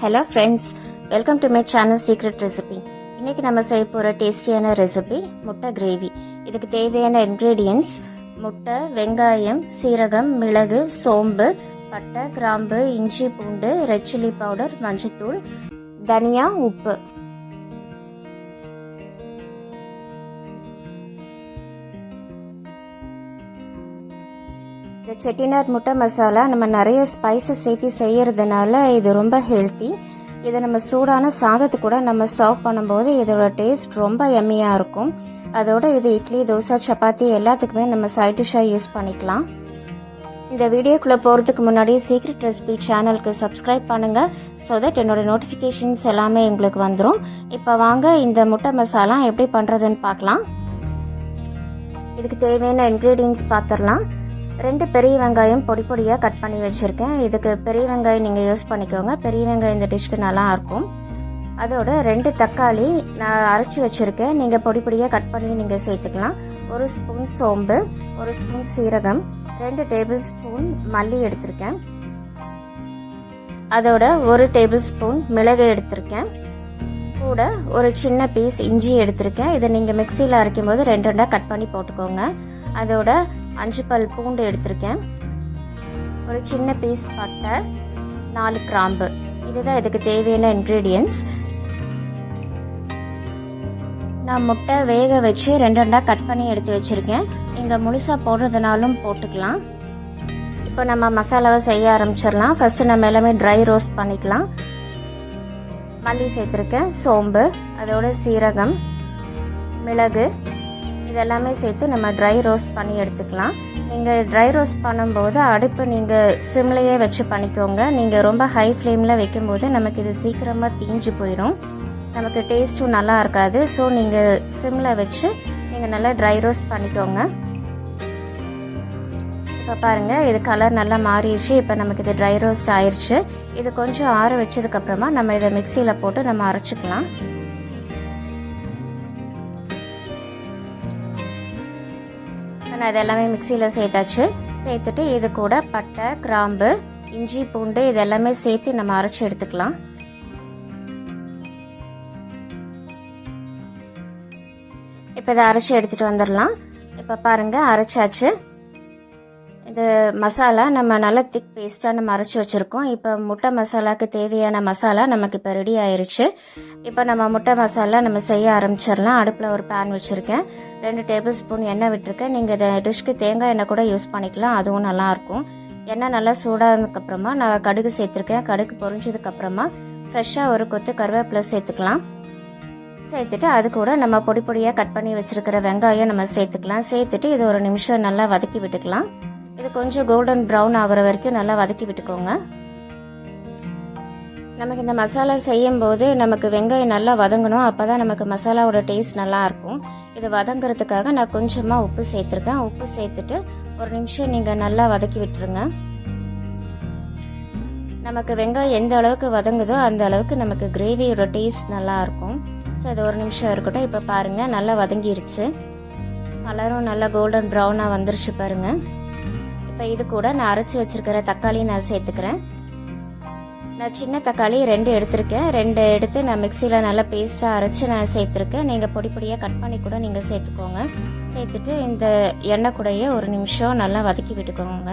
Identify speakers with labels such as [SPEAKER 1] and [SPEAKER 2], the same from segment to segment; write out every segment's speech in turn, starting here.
[SPEAKER 1] Hello friends, welcome to my channel secret recipe. இன்றைக்கி நம்ம செய்ய போகிற டேஸ்டியான ரெசிபி முட்டை கிரேவி. இதுக்கு தேவையான இன்க்ரீடியன்ட்ஸ் முட்டை, வெங்காயம், சீரகம், மிளகு, சோம்பு, பட்டை, கிராம்பு, இஞ்சி, பூண்டு, ரெட் சில்லி பவுடர், மஞ்சத்தூள், தனியா, உப்பு. இந்த செட்டிநாட் முட்டை மசாலா நம்ம நிறைய ஸ்பைசஸ் சேர்த்து செய்யறதுனால இது ரொம்ப ஹெல்த்தி. இதை நம்ம சூடான சாதத்து கூட நம்ம சர்வ் பண்ணும்போது இதோட டேஸ்ட் ரொம்ப எம்மியாக இருக்கும். அதோட இது இட்லி, தோசை, சப்பாத்தி எல்லாத்துக்குமே நம்ம சைட் டிஷ்ஷாக யூஸ் பண்ணிக்கலாம். இந்த வீடியோக்குள்ளே போகிறதுக்கு முன்னாடி சீக்ரெட் ரெசிபி சேனலுக்கு சப்ஸ்கிரைப் பண்ணுங்கள். ஸோ தட் என்னோடய நோட்டிஃபிகேஷன்ஸ் எல்லாமே உங்களுக்கு வந்துடும். இப்போ வாங்க இந்த முட்டை மசாலா எப்படி பண்ணுறதுன்னு பார்க்கலாம். இதுக்கு தேவையான இன்க்ரீடியன்ட்ஸ் பார்த்துடலாம். 2 பெரிய வெங்காயம் பொடி பொடியாக கட் பண்ணி வச்சுருக்கேன். இதுக்கு பெரிய வெங்காயம் நீங்கள் யூஸ் பண்ணிக்கோங்க. பெரிய வெங்காயம் இந்த டிஷ்க்கு நல்லா இருக்கும். அதோட 2 தக்காளி நான் அரைச்சி வச்சுருக்கேன். நீங்கள் பொடி பொடியாக கட் பண்ணி நீங்கள் சேர்த்துக்கலாம். 1 ஸ்பூன் சோம்பு, 1 ஸ்பூன் சீரகம், 2 டேபிள் ஸ்பூன் மல்லி எடுத்திருக்கேன். அதோட 1 டேபிள் ஸ்பூன் மிளகு எடுத்திருக்கேன். கூட ஒரு சின்ன பீஸ் இஞ்சி எடுத்திருக்கேன். இதை நீங்கள் மிக்சியில் அரைக்கும் போது 2 கட் பண்ணி போட்டுக்கோங்க. அதோட 5 பல் பூண்டு எடுத்திருக்கேன். ஒரு சின்ன பீஸ் பட்டை, 4 கிராம்பு. இதுதான் இதுக்கு தேவையான இன்க்ரீடியன்ட்ஸ். நான் முட்டை வேக வச்சு 2 கட் பண்ணி எடுத்து வச்சுருக்கேன். நீங்கள் முழுசாக போடுறதுனாலும் போட்டுக்கலாம். இப்போ நம்ம மசாலாவை செய்ய ஆரம்பிச்சிடலாம். ஃபர்ஸ்ட் நம்ம எல்லாமே ட்ரை ரோஸ்ட் பண்ணிக்கலாம். மல்லி சேர்த்துருக்கேன், சோம்பு, அதோட சீரகம், மிளகு, இதெல்லாமே சேர்த்து நம்ம ட்ரை ரோஸ்ட் பண்ணி எடுத்துக்கலாம். நீங்கள் ட்ரை ரோஸ்ட் பண்ணும்போது அடுப்பு நீங்கள் சிம்லையே வச்சு பண்ணிக்கோங்க. நீங்கள் ரொம்ப ஹை ஃப்ளேமில் வைக்கும்போது நமக்கு இது சீக்கிரமாக தீஞ்சு போயிடும். நமக்கு டேஸ்ட்டும் நல்லா இருக்காது. ஸோ நீங்கள் சிம்மில் வச்சு நீங்கள் நல்லா ட்ரை ரோஸ்ட் பண்ணிக்கோங்க. இப்போ பாருங்கள், இது கலர் நல்லா மாறிடுச்சு. இப்போ நமக்கு இது ட்ரை ரோஸ்ட் ஆயிடுச்சு. இது கொஞ்சம் ஆற வச்சதுக்கப்புறமா நம்ம இதை மிக்சியில் போட்டு நம்ம அரைச்சிக்கலாம். நான் இதெல்லாமே மிக்சியில் சேர்த்தாச்சு. சேர்த்துட்டு இது கூட பட்டை, கிராம்பு, இஞ்சி, பூண்டு இதெல்லாமே சேர்த்து நம்ம அரைச்சி எடுத்துக்கலாம். இப்போ இதை அரைச்சி எடுத்துகிட்டு வந்துடலாம். இப்போ பாருங்கள், அரைச்சாச்சு. இது மசாலா நம்ம நல்லா திக் பேஸ்ட்டாக நம்ம அரைச்சி வச்சுருக்கோம். இப்போ முட்டை மசாலாவுக்கு தேவையான மசாலா நமக்கு இப்போ ரெடி ஆயிடுச்சு. இப்போ நம்ம முட்டை மசாலா நம்ம செய்ய ஆரம்பிச்சிடலாம். அடுப்பில் ஒரு பேன் வச்சுருக்கேன். 2 டேபிள் ஸ்பூன் எண்ணெய் விட்டுருக்கேன். நீங்கள் இந்த டிஷ்க்கு தேங்காய் எண்ணெய் கூட யூஸ் பண்ணிக்கலாம், அதுவும் நல்லாயிருக்கும். எண்ணெய் நல்லா சூடானதுக்கப்புறமா நான் கடுகு சேர்த்துருக்கேன். கடுகு பொரிஞ்சதுக்கப்புறமா ஃப்ரெஷ்ஷாக ஒரு கொத்து கருவேப்பிலை சேர்த்துக்கலாம். சேர்த்துட்டு அது கூட நம்ம பொடி பொடியாக கட் பண்ணி வச்சுருக்கிற வெங்காயம் நம்ம சேர்த்துக்கலாம். சேர்த்துட்டு இது ஒரு நிமிஷம் நல்லா வதக்கி விட்டுக்கலாம். இது கொஞ்சம் கோல்டன் ப்ரௌன் ஆகுற வரைக்கும் நல்லா வதக்கி விட்டுக்கோங்க. நமக்கு இந்த மசாலா செய்யும் போது நமக்கு வெங்காயம் நல்லா வதங்கணும். அப்போ தான் நமக்கு மசாலாவோட டேஸ்ட் நல்லா இருக்கும். இது வதங்கிறதுக்காக நான் கொஞ்சமாக உப்பு சேர்த்துருக்கேன். உப்பு சேர்த்துட்டு ஒரு நிமிஷம் நீங்கள் நல்லா வதக்கி விட்டுருங்க. நமக்கு வெங்காயம் எந்த அளவுக்கு வதங்குதோ அந்த அளவுக்கு நமக்கு கிரேவியோட டேஸ்ட் நல்லா இருக்கும். ஸோ அது ஒரு நிமிஷம் இருக்கட்டும். இப்போ பாருங்கள், நல்லா வதங்கிருச்சு. கலரும் நல்லா கோல்டன் ப்ரௌனாக வந்துருச்சு பாருங்கள். இப்போ இது கூட நான் அரைச்சி வச்சிருக்கிற தக்காளி நான் சேர்த்துக்கிறேன். நான் சின்ன தக்காளி 2 எடுத்திருக்கேன். 2 எடுத்து நான் மிக்சியில் நல்லா பேஸ்ட்டாக அரைச்சி நான் சேர்த்துருக்கேன். நீங்கள் பொடி பொடியாக கட் பண்ணி கூட நீங்கள் சேர்த்துக்கோங்க. சேர்த்துட்டு இந்த எண்ணெய் கூடயே ஒரு நிமிஷம் நல்லா வதக்கி விட்டுக்கோங்க.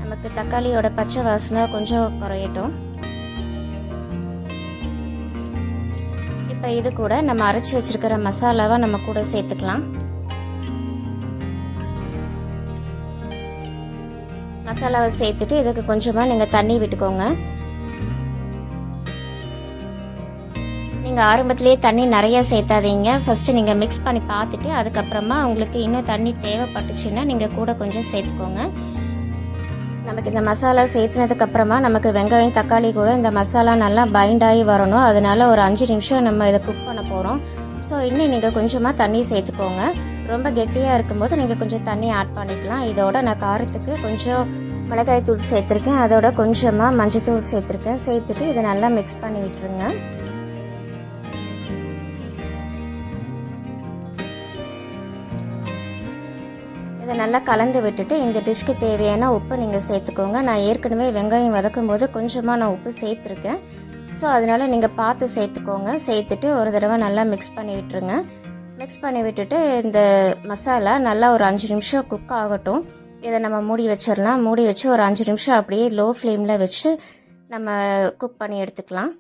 [SPEAKER 1] நமக்கு தக்காளியோட பச்சை வாசனை கொஞ்சம் குறையட்டும். இப்போ இது கூட நம்ம அரைச்சி வச்சிருக்கிற மசாலாவை நம்ம கூட சேர்த்துக்கலாம். மசாலாவை சேர்த்துட்டு இதுக்கு கொஞ்சமாக நீங்கள் தண்ணி விட்டுக்கோங்க. நீங்கள் ஆரம்பத்திலேயே தண்ணி நிறைய சேர்த்தாதீங்க. ஃபர்ஸ்ட் நீங்கள் மிக்ஸ் பண்ணி பார்த்துட்டு அதுக்கப்புறமா உங்களுக்கு இன்னும் தண்ணி தேவைப்பட்டுச்சுன்னா நீங்கள் கூட கொஞ்சம் சேர்த்துக்கோங்க. நமக்கு இந்த மசாலா சேர்த்துனதுக்கப்புறமா நமக்கு வெங்காயம், தக்காளி கூட இந்த மசாலா நல்லா பைண்ட் ஆகி வரணும். அதனால ஒரு 5 நிமிஷம் நம்ம இதை குக் பண்ண போகிறோம். ஸோ இன்னும் நீங்கள் கொஞ்சமாக தண்ணி சேர்த்துக்கோங்க. ரொம்ப கெட்டியாக இருக்கும்போது நீங்கள் கொஞ்சம் தண்ணி ஆட் பண்ணிக்கலாம். இதோட நான் காரத்துக்கு கொஞ்சம் மிளகாய் தூள் சேர்த்துருக்கேன். அதோட கொஞ்சமாக மஞ்சத்தூள் சேர்த்துருக்கேன். சேர்த்துட்டு இதை நல்லா மிக்ஸ் பண்ணி விட்டுருங்க. இதை நல்லா கலந்து விட்டுட்டு இந்த டிஷ்க்கு தேவையான உப்பு நீங்கள் சேர்த்துக்கோங்க. நான் ஏற்கனவே வெங்காயம் வதக்கும் போது கொஞ்சமாக நான் உப்பு சேர்த்துருக்கேன். ஸோ அதனால் நீங்கள் பார்த்து சேர்த்துக்கோங்க. சேர்த்துட்டு ஒரு தடவை நல்லா மிக்ஸ் பண்ணி விட்டுருங்க. மிக்ஸ் பண்ணி விட்டுட்டு இந்த மசாலா நல்லா ஒரு 5 நிமிஷம் குக் ஆகட்டும். இதை நம்ம மூடி வச்சிடலாம். மூடி வச்சு ஒரு 5 நிமிஷம் அப்படியே லோ ஃப்ளேமில் வச்சு நம்ம குக் பண்ணி எடுத்துக்கலாம்.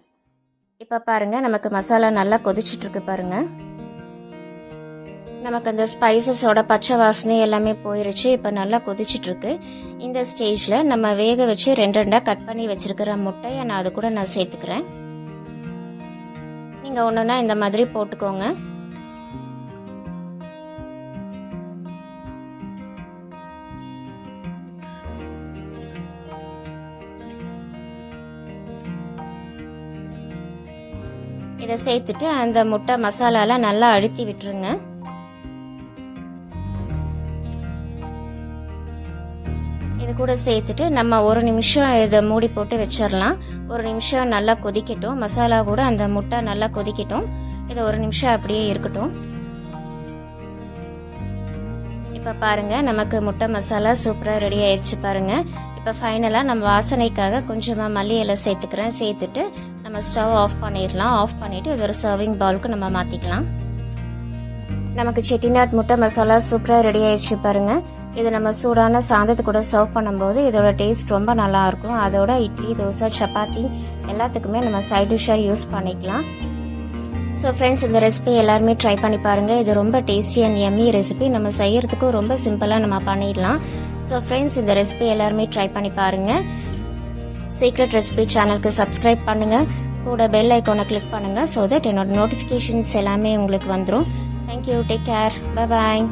[SPEAKER 1] இப்போ பாருங்கள், நமக்கு மசாலா நல்லா கொதிச்சிட்ருக்கு பாருங்கள். நமக்கு அந்த ஸ்பைசஸோட பச்சை வாசனை எல்லாமே போயிருச்சு. இப்போ நல்லா கொதிச்சிட்ருக்கு. இந்த ஸ்டேஜில் நம்ம வேக வச்சு 2 கட் பண்ணி வச்சிருக்கிற முட்டையை நான் அது கூட நான் சேர்த்துக்கிறேன். நீங்கள் ஒன்றுனா இந்த மாதிரி போட்டுக்கோங்க. இதை சேர்த்துட்டு அந்த முட்டை மசாலால நல்லா அழுத்தி விட்டுருங்க. இது கூட சேர்த்துட்டு நம்ம 1 நிமிஷம் இதை மூடி போட்டு வச்சிடலாம். 1 நிமிஷம் நல்லா கொதிக்கட்டும். மசாலா கூட அந்த முட்டை நல்லா கொதிக்கட்டும். இது 1 நிமிஷம் அப்படியே இருக்கட்டும். இப்போ பாருங்க, நமக்கு முட்டை மசாலா சூப்பராக ரெடி ஆயிடுச்சு பாருங்க. இப்போ ஃபைனலாக நம்ம வாசனைக்காக கொஞ்சமாக மல்லி இலை சேர்த்துக்கிறேன். சேர்த்துட்டு நம்ம ஸ்டவ் ஆஃப் பண்ணிடலாம். ஆஃப் பண்ணிட்டு இது ஒரு சர்விங் பவுலுக்கு நம்ம மாற்றிக்கலாம். நமக்கு செட்டிநாட் முட்டை மசாலா சூப்பராக ரெடி ஆயிடுச்சு பாருங்க. இது நம்ம சூடான சாதத்து கூட சர்வ் பண்ணும்போது இதோட டேஸ்ட் ரொம்ப நல்லா இருக்கும். அதோட இட்லி, தோசை, சப்பாத்தி எல்லாத்துக்குமே நம்ம சைட் டிஷ்ஷாக யூஸ் பண்ணிக்கலாம். ஸோ ஃப்ரெண்ட்ஸ், இந்த ரெசிபி எல்லாருமே ட்ரை பண்ணி பாருங்கள். இது ரொம்ப டேஸ்டி அண்ட் எம்மி ரெசிபி. நம்ம செய்யறதுக்கும் ரொம்ப சிம்பிளாக நம்ம பண்ணிடலாம். ஸோ ஃப்ரெண்ட்ஸ், இந்த ரெசிபி எல்லாருமே ட்ரை பண்ணி பாருங்கள். சீக்ரெட் ரெசிபி சேனலுக்கு சப்ஸ்கிரைப் பண்ணுங்கள். கூட பெல் ஐக்கானை கிளிக் பண்ணுங்கள். ஸோ தட் என்னோட நோட்டிஃபிகேஷன்ஸ் எல்லாமே உங்களுக்கு வந்துடும். Thank you. Take care. Bye bye.